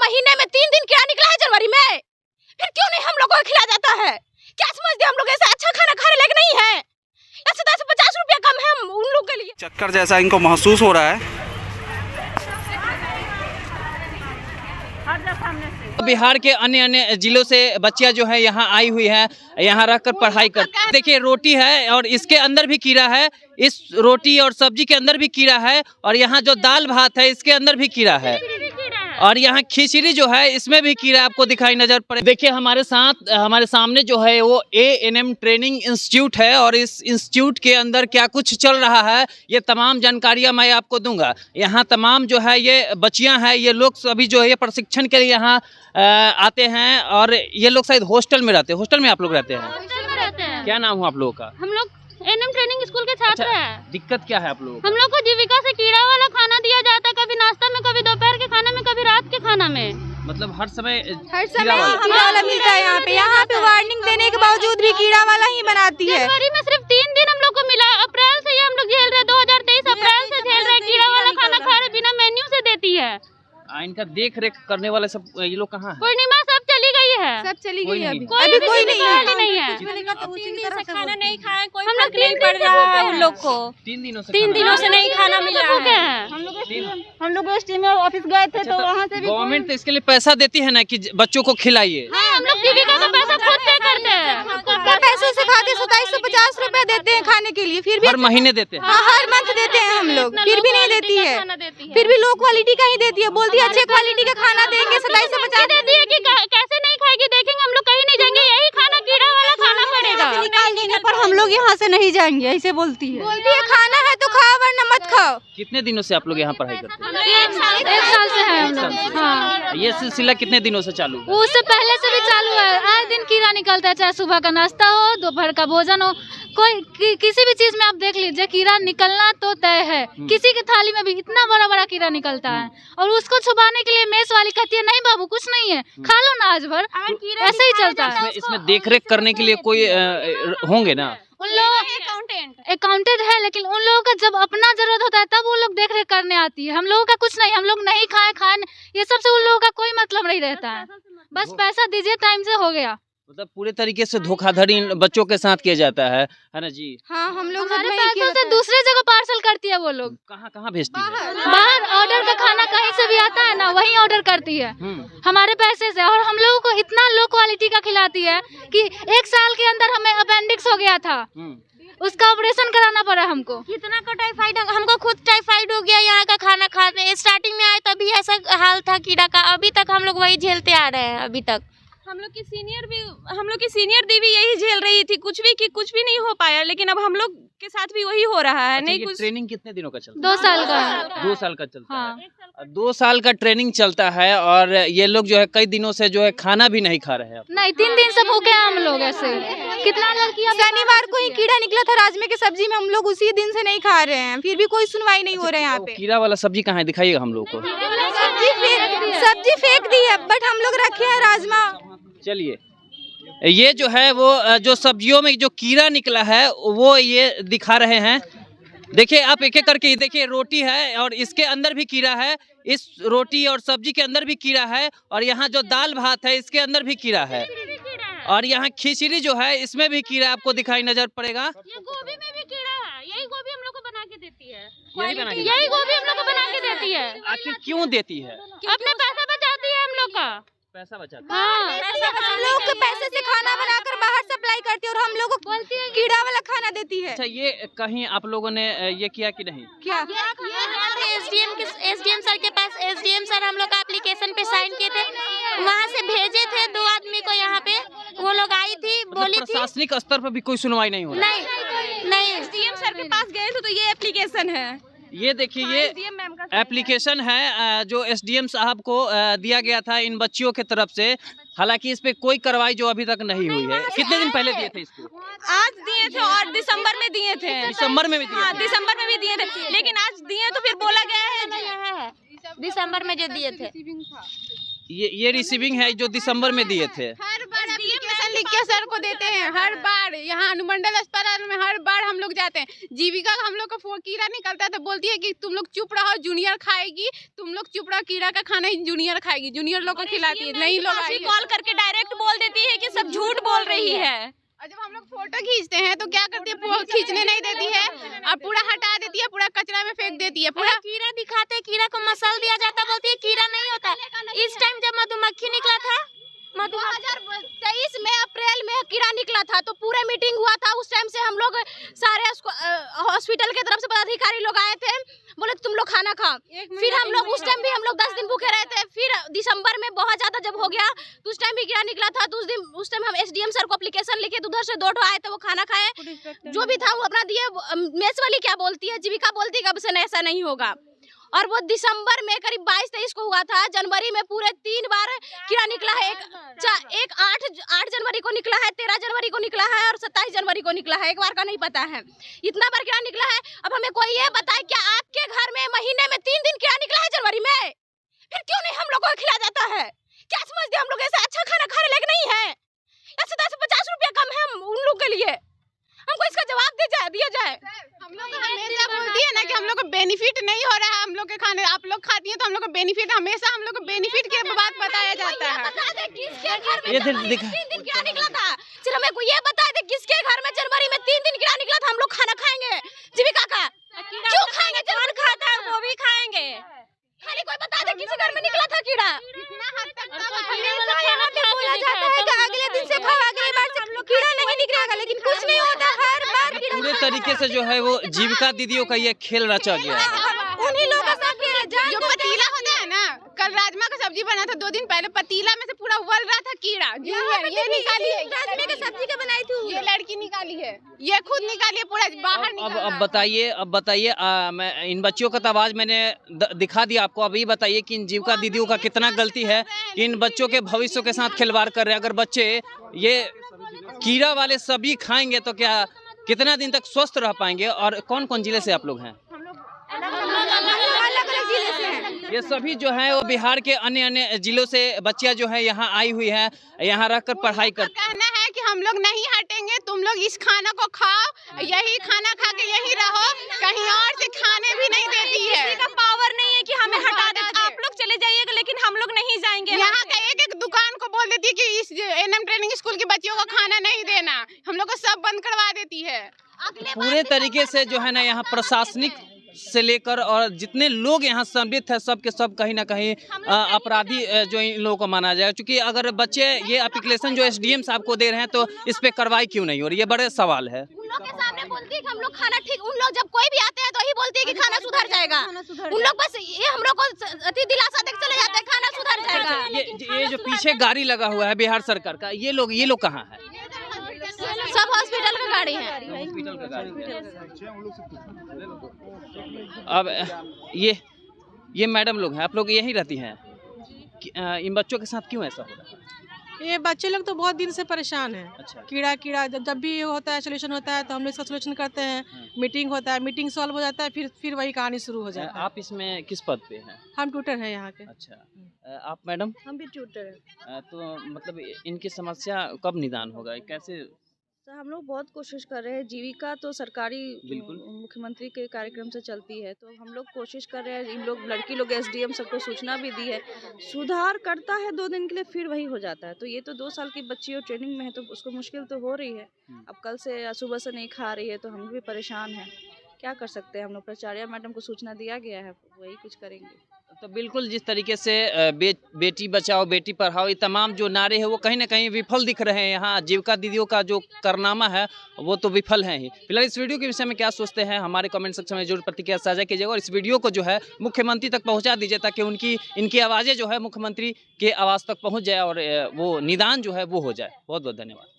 महीने में 3 दिन कीड़ा निकला है जनवरी में, फिर क्यों नहीं हम लोग को खिलाया जाता है? क्या समझते हम लोग ऐसा अच्छा खाना खाने लायक नहीं है? ऐसे 10-50 रुपया कम है हम उन लोग के लिए। चक्कर जैसा इनको महसूस हो रहा है। बिहार के अन्य अन्य जिलों से बच्चियां जो है यहाँ आई हुई है, यहाँ रहकर पढ़ाई करती है। देखिए रोटी है और इसके अंदर भी कीड़ा है, इस रोटी और सब्जी के अंदर भी कीड़ा है, और यहाँ जो दाल भात है इसके अंदर भी कीड़ा है, और यहाँ खिचड़ी जो है इसमें भी कीड़ा आपको दिखाई नजर पड़े। देखिए हमारे सामने जो है वो ANM ट्रेनिंग इंस्टीट्यूट है, और इस इंस्टीट्यूट के अंदर क्या कुछ चल रहा है ये तमाम जानकारियां मैं आपको दूंगा। यहाँ तमाम जो है ये बच्चियां हैं, ये लोग सभी जो है ये प्रशिक्षण के लिए यहाँ आते हैं, और ये लोग शायद हॉस्टल में रहते हैं। हॉस्टल में आप लोग रहते हैं? क्या नाम है आप लोगों का? हम लोग ANM ट्रेनिंग स्कूल के छात्र हैं। दिक्कत क्या है आप लोगों को? हम लोग को जीविका से कीड़ा वाला खाना दिया जाता है, कभी नाश्ता में, कभी दोपहर के खाने में, कभी रात के खाना में। मतलब हर समय कीड़ा वाला मिलता है यहाँ पे वार्निंग देने के बावजूद भी कीड़ा वाला ही बनाती है। जनवरी में सिर्फ 3 दिन हम लोग को मिला, अप्रैल से ये हम लोग झेल रहे, 2023 अप्रैल से झेल रहे, कीड़ा वाला खाना खा रहे, बिना मेन्यू से देती है। इनका देख रेख करने वाले सब ये लोग कहाँ हैं? पूर्णिमा सब चली गई है, सब चली कोई गई है, नहीं अभी कोई नहीं है। खाना नहीं खाए, कोई फर्क नहीं पड़ रहा है उन लोग को। 3 दिनों से 3 दिनों से नहीं खाना मिला है। हम लोग STM ऑफिस गए थे तो वहाँ से भी गवर्नमेंट तो इसके लिए पैसा देती है ना कि बच्चों को खिलाइए। हम लोग जीविका का पैसा खुद पे करते हैं, पैसों से खाते 2750 रुपया देते हैं खाने के लिए, फिर भी हर महीने देते हैं। हाँ, हर मंथ देते हैं हम लोग, फिर भी नहीं देती है, फिर भी लो क्वालिटी का ही देती है। बोलती है अच्छे क्वालिटी का खाना देंगे, 2750 देती है कि कैसे नहीं खाएगी, देखेंगे हम लोग कहीं नहीं जाएंगे, यही खाना कीड़ा वाला खाना पड़ेगा। निकाल देंगे पर हम लोग यहाँ से नहीं जाएंगे, ऐसे बोलती है। खाना है तो खाओ वरना मत खाओ। कितने दिनों से आप लोग यहाँ पढ़ाई करते हैं? 1 साल से है हम लोग। हाँ, ये सिलसिला कितने दिनों से चालू है? उससे पहले से भी चालू है। आए दिन कीड़ा निकलता है, चाहे सुबह का नाश्ता हो, दोपहर का भोजन हो, कोई किसी भी चीज में आप देख लीजिए कीड़ा निकलना तो तय है। किसी की थाली में भी इतना बड़ा बड़ा कीड़ा निकलता है, और उसको छुपाने के लिए मेस वाली कहती है नहीं बाबू कुछ नहीं है, खा लो ना आज भर। ऐसे ही चलता है। इसमें देख रेख करने के लिए कोई होंगे ना? उन लोग अकाउंटेंट है, लेकिन उन लोगों का जब अपना जरूरत होता है तब वो लोग देख रेख करने आती है। हम लोगों का कुछ नहीं, हम लोग नहीं खाए ये सब से उन लोगों का कोई मतलब नहीं रहता है। बस पैसा दीजिए, टाइम से हो गया। मतलब पूरे तरीके से धोखाधड़ी बच्चों के साथ किया जाता है ना जी? हाँ, हम लोग हमारे पैसों से दूसरे जगह पार्सल करती है वो लोग। कहाँ भेजती है? बाहर ऑर्डर का खाना कहीं से भी आता है ना, वहीं ऑर्डर करती है हमारे पैसे से, और हम लोगों को इतना लो क्वालिटी का खिलाती है कि 1 साल के अंदर हमें अपेंडिक्स हो गया था, उसका ऑपरेशन कराना पड़ा हमको। कितना का टाइफाइड, हमको खुद टाइफाइड हो गया यहाँ का खाना खाने। स्टार्टिंग में आए तभी ऐसा हाल था कीड़ा का, अभी तक हम लोग वही झेलते आ रहे हैं। अभी तक हम लोग की सीनियर दी भी यही झेल रही थी, कुछ भी नहीं हो पाया, लेकिन अब हम लोग के साथ भी वही हो रहा है। नहीं कुछ। ट्रेनिंग कितने दिनों का चलता है? 2 साल का। 2 साल का चलता है। 2 साल का ट्रेनिंग चलता है, और ये लोग जो है कई दिनों से जो है खाना भी नहीं खा रहे हैं। नहीं, 3 दिन से भूखे हैं हम लोग। ऐसे कितना लड़कियां, शनिवार को ही कीड़ा निकला था राजमे के सब्जी में, हम लोग उसी दिन से नहीं खा रहे हैं, फिर भी कोई सुनवाई नहीं हो रहा है यहाँ पे। कीड़ा वाला सब्जी कहाँ है, दिखाइएगा हम लोग को। सब्जी फेंक दी है, बट हम लोग रखे हैं राजमा। चलिए, ये जो है वो जो सब्जियों में जो कीड़ा निकला है वो ये दिखा रहे हैं। देखिए आप एक एक करके, देखिए रोटी है और इसके अंदर भी कीड़ा है, इस रोटी और सब्जी के अंदर भी कीड़ा है, और यहाँ जो दाल भात है इसके अंदर भी कीड़ा है, और यहाँ खिचड़ी जो है इसमें भी कीड़ा आपको दिखाई नजर पड़ेगा। ये गोभी में भी कीड़ा है, यही गोभी हम लोग को बना के देती है। यही गोभी हम लोग को बना के देती है। आखिर क्यों देती है? अपने पैसा बचाती है हम लोग का। पैसा बचाती है। हाँ, हम लोग के पैसे से खाना बनाकर बाहर सप्लाई करती है, और हम लोग को बोलती है कीड़ा वाला खाना देती है। अच्छा, ये कहीं आप लोगों ने ये किया कि नहीं? क्या SDM सर के पास, SDM सर हम लोग का एप्लीकेशन पे साइन किए थे, वहाँ से भेजे थे 2 आदमी को यहाँ पे। वो लोग आई थी, बोली थी। प्रशासनिक स्तर पर भी कोई सुनवाई नहीं हो रहा? नहीं, SDM सर के पास गए थे तो ये एप्लीकेशन है। ये देखिए, ये एप्लीकेशन है जो SDM साहब को दिया गया था इन बच्चियों के तरफ से। हालांकि इस पे कोई कार्रवाई जो अभी तक नहीं हुई है। कितने दिन पहले दिए थे इसको? आज दिए थे, और दिसंबर में दिए थे। दिसंबर में भी दिए थे? दिसंबर में भी दिए थे, लेकिन आज दिए तो फिर बोला गया है दिसंबर में जो दिए थे। ये रिसीविंग है जो दिसंबर में दिए थे। हर बार एप्लीकेशन लिख के सर को देते हैं हर बार। यहाँ अनुमंडल अस्पताल में हर बार हम लोग जाते हैं। जीविका हम लोग का कीड़ा निकलता है तो बोलती है कि तुम लोग चुप रहो, जूनियर खाएगी, तुम लोग चुप रहो, कीड़ा का खाना ही जूनियर खाएगी, जूनियर लोग को खिलाती है। नहीं लोग कॉल करके डायरेक्ट बोल देती है कि सब झूठ बोल रही है। और जब हम लोग फोटो खींचते हैं तो क्या करती है, खींचने नहीं देती है और पूरा हटा देती है, पूरा कचरा में फेंक देती है। पूरा कीड़ा दिखाते, कीड़ा को मसल दिया जाता, बोलती है कीड़ा नहीं होता। इस टाइम जब मधुमक्खी निकला था, 2023 में अप्रैल में कीड़ा निकला था तो पूरे मीटिंग हुआ था। उस टाइम से हम लोग सारे हॉस्पिटल के तरफ से पदाधिकारी लोग आए थे, बोले तुम लोग खाना खाओ। फिर हम लोग उस टाइम भी हम लोग 10 दिन भूखे रहे थे। फिर दिसंबर में बहुत ज्यादा जब हो गया तो उस टाइम भी कीड़ा निकला था तो उस टाइम हम SDM सर को एप्लीकेशन लिखे तो उधर से 2 आए थे, वो खाना खाए, जो भी था वो अपना दिए। मेस वाली क्या बोलती है, जीविका बोलती है कब से ऐसा नहीं होगा। और वो दिसंबर में करीब 22-23 को हुआ था। जनवरी में पूरे 3 बार कीड़ा निकला है। एक 8 जनवरी को निकला है, 13 जनवरी को निकला है और 27 जनवरी को निकला है। एक बार का नहीं पता है, इतना बार कीड़ा निकला है। अब हमें कोई ये बताए क्या आपके घर में महीने में 3 दिन कीड़ा निकला है जनवरी में, फिर क्यों नहीं हम लोग को खिलाया जाता है? क्या समझते हम लोग ऐसा अच्छा खाना खाने लायक नहीं है? 50 रुपया कम है उन लोग के लिए, हमको इसका जवाब दिया जाए। हम लोग हमेशा बोलती है ना कि हम लोग को बेनिफिट नहीं हो रहा है हम लोग के खाने, आप लोग खाती हैं तो हम लोग को बेनिफिट, हमेशा हम लोग को बेनिफिट के बात बताया जाता है। ये दिखा 3 दिन कीड़ा निकला था, सिर्फ हमें को ये बता दे किसके घर में जनवरी में 3 दिन कीड़ा निकला था, हम लोग खाना खाएंगे जीविका का? क्यों खाएंगे? जनवरी खाता है वो भी खाएंगे। खाली कोई बता दे किसी घर में निकला था कीड़ा। कितना हद तक बोला जाता है कि अगले दिन से खाओ, अगले बार से कीड़ा नहीं निकलेगा, लेकिन कुछ नहीं होता। हर बार कीड़ा पूरे तरीके से जो है वो जीविका दीदियों का ये खेल रचा गया है। उन्हीं लोगों का सब जो पतीला होता है ना, कल राजमा का सब्जी बना था 2 दिन पहले, पतीला में से पूरा उबल रहा था कीड़ा। ये निकाली है, राजमा की सब्जी का बनाई थी, ये लड़की निकाली है, ये खुद निकाली है, पूरा बाहर निकाला। अब बताइए मैं इन बच्चियों का तो आवाज मैंने दिखा दिया आपको। अभी बताइए कि इन जीविका दीदियों का कितना गलती है कि इन बच्चों के भविष्य के साथ खिलवाड़ कर रहे हैं। अगर बच्चे ये कीड़ा वाले सब्जी खाएंगे तो क्या कितना दिन तक स्वस्थ रह पाएंगे? और कौन कौन जिले से आप लोग हैं? ये सभी जो है वो बिहार के अन्य जिलों से बच्चियां जो है यहाँ आई हुई है, यहाँ रहकर पढ़ाई कर। कहना है कि हम लोग नहीं हटेंगे, तुम लोग इस खाना को खाओ, यही खाना खा के यही रहो, कहीं और से खाने भी नहीं देती है। किसी का पावर नहीं है कि हमें हटा दे। आप लोग चले जाइएगा लेकिन हम लोग नहीं जाएंगे। यहाँ का एक दुकान को बोल देती है कि इस NM ट्रेनिंग स्कूल की बच्चियों को खाना नहीं देना, हम लोग को सब बंद करवा देती है। पूरे तरीके से जो है ना यहाँ प्रशासनिक से लेकर और जितने लोग यहाँ सम्मिलित है सब के सब कहीं ना कहीं अपराधी जो इन लोगों को माना जाएगा। क्योंकि अगर बच्चे ये एप्लीकेशन जो SDM साहब को दे रहे हैं तो इस पे कार्रवाई क्यों नहीं हो रही, ये बड़े सवाल है। उन लोग के सामने बोलती है कि हम लोग खाना ठीक, उन लोग जब कोई भी आते हैं तो यही बोलती है कि खाना सुधर जाएगा। उन लोग बस ये हम लोग को अति दिलासा देकर चले जाते हैं, खाना सुधर जाएगा। ये जो पीछे गाड़ी लगा हुआ है बिहार सरकार का, ये लोग कहाँ है? सब हॉस्पिटल का गाड़ी है। हॉस्पिटल का गाड़ी है। अब ये मैडम लोग हैं, आप लोग यही रहती हैं? इन बच्चों के साथ क्यों ऐसा हो रहा है? ये बच्चे लोग तो बहुत दिन से परेशान हैं। अच्छा। कीड़ा जब भी होता है सोल्यूशन होता है तो हम लोग इसका सोल्यूशन करते हैं। मीटिंग होता है, मीटिंग सॉल्व हो जाता है, फिर वही कहानी शुरू हो जाती है। आप इसमें किस पद पे हैं? हम ट्यूटर हैं यहाँ के। अच्छा, आप मैडम? हम भी ट्यूटर हैं। तो मतलब इनकी समस्या कब निदान होगा, कैसे? सर हम लोग बहुत कोशिश कर रहे हैं। जीविका तो सरकारी मुख्यमंत्री के कार्यक्रम से चलती है, तो हम लोग कोशिश कर रहे हैं। इन लोग लड़की लोग SDM सबको सूचना भी दी है, सुधार करता है 2 दिन के लिए, फिर वही हो जाता है। तो ये तो 2 साल की बच्ची और ट्रेनिंग में है तो उसको मुश्किल तो हो रही है। अब कल से या सुबह से नहीं खा रही है तो हम भी परेशान हैं। क्या कर सकते हैं हम लोग? प्राचार्य मैडम को सूचना दिया गया है, वही कुछ करेंगे। तो बिल्कुल जिस तरीके से बेटी बचाओ बेटी पढ़ाओ ये तमाम जो नारे हैं वो कहीं ना कहीं विफल दिख रहे हैं। यहाँ जीविका दीदियों का जो कारनामा है वो तो विफल है ही। फिलहाल इस वीडियो के विषय में क्या सोचते हैं हमारे कमेंट सेक्शन में जरूर प्रतिक्रिया साझा कीजिएगा और इस वीडियो को जो है मुख्यमंत्री तक पहुँचा दीजिए ताकि इनकी आवाज़ें जो है मुख्यमंत्री के आवाज़ तक पहुँच जाए और वो निदान जो है वो हो जाए। बहुत बहुत धन्यवाद।